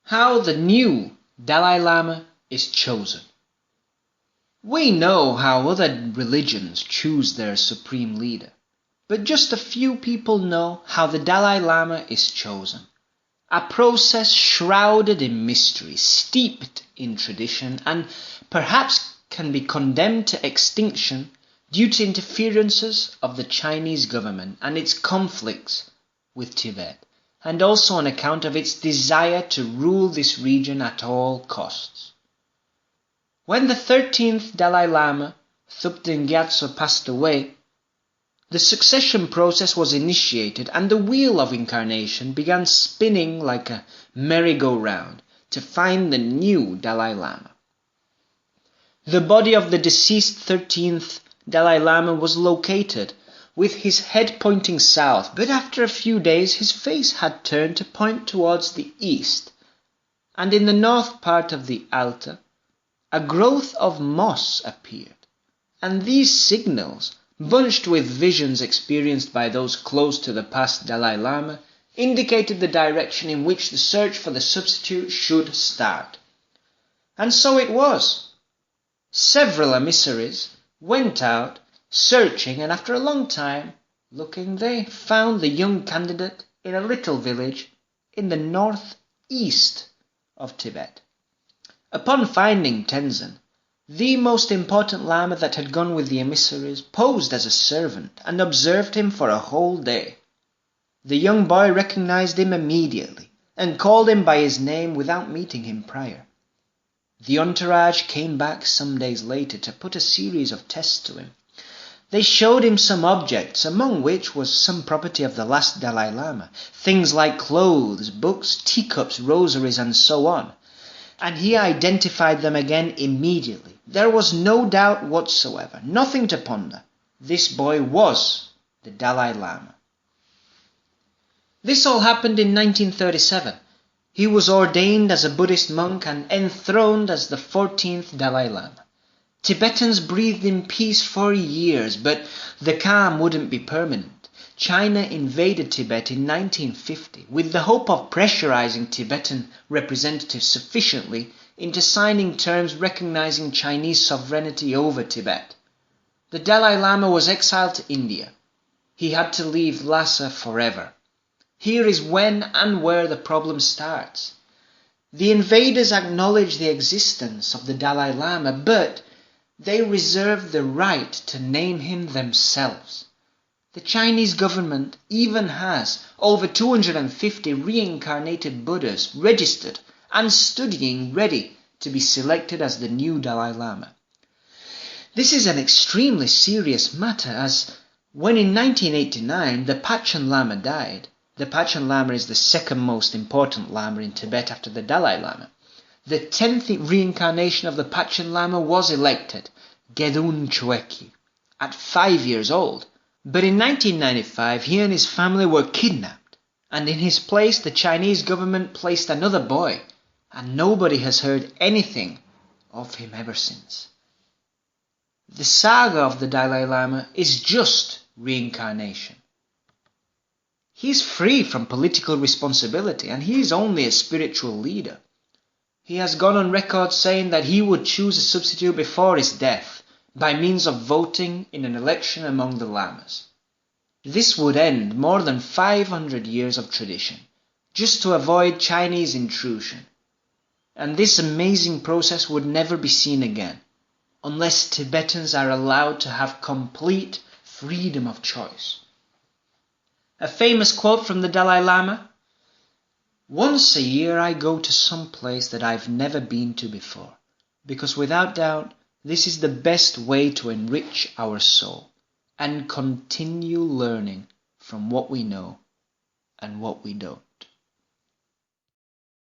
How the new Dalai Lama is chosen. We know how other religions choose their supreme leader, but just a few people know how the Dalai Lama is chosen. A process shrouded in mystery, steeped in tradition, and perhaps can be condemned to extinction due to interferences of the Chinese government and its conflicts with Tibet, and also on account of its desire to rule this region at all costs. When the 13th Dalai Lama, Thupten Gyatso, passed away, the succession process was initiated and the wheel of incarnation began spinning like a merry-go-round to find the new Dalai Lama. The body of the deceased 13th Dalai Lama was located with his head pointing south, but after a few days his face had turned to point towards the east, and in the north part of the altar a growth of moss appeared, and these signals, bunched with visions experienced by those close to the past Dalai Lama, indicated the direction in which the search for the substitute should start. And so it was. Several emissaries went out searching, and after a long time looking, they found the young candidate in a little village in the northeast of Tibet. Upon finding Tenzin, the most important Lama that had gone with the emissaries posed as a servant and observed him for a whole day. The young boy recognized him immediately and called him by his name without meeting him prior. The entourage came back some days later to put a series of tests to him. They showed him some objects, among which was some property of the last Dalai Lama, things like clothes, books, teacups, rosaries, and so on. And he identified them again immediately. There was no doubt whatsoever, nothing to ponder. This boy was the Dalai Lama. This all happened in 1937. He was ordained as a Buddhist monk and enthroned as the 14th Dalai Lama. Tibetans breathed in peace for years, but the calm wouldn't be permanent. China invaded Tibet in 1950 with the hope of pressurizing Tibetan representatives sufficiently into signing terms recognizing Chinese sovereignty over Tibet. The Dalai Lama was exiled to India. He had to leave Lhasa forever. Here is when and where the problem starts. The invaders acknowledge the existence of the Dalai Lama, but they reserve the right to name him themselves. The Chinese government even has over 250 reincarnated Buddhas registered and studying, ready to be selected as the new Dalai Lama. This is an extremely serious matter, as when in 1989 the Panchen Lama died, the Panchen Lama is the second most important Lama in Tibet after the Dalai Lama, the 10th reincarnation of the Panchen Lama was elected, Gedun Choeki, at 5 years old. But in 1995 he and his family were kidnapped, and in his place the Chinese government placed another boy, and nobody has heard anything of him ever since. The saga of the Dalai Lama is just reincarnation. He is free from political responsibility, and he is only a spiritual leader. He has gone on record saying that he would choose a substitute before his death, by means of voting in an election among the Lamas. This would end more than 500 years of tradition, just to avoid Chinese intrusion. And this amazing process would never be seen again, unless Tibetans are allowed to have complete freedom of choice. A famous quote from the Dalai Lama: "Once a year I go to some place that I've never been to before, because without doubt this is the best way to enrich our soul and continue learning from what we know and what we don't."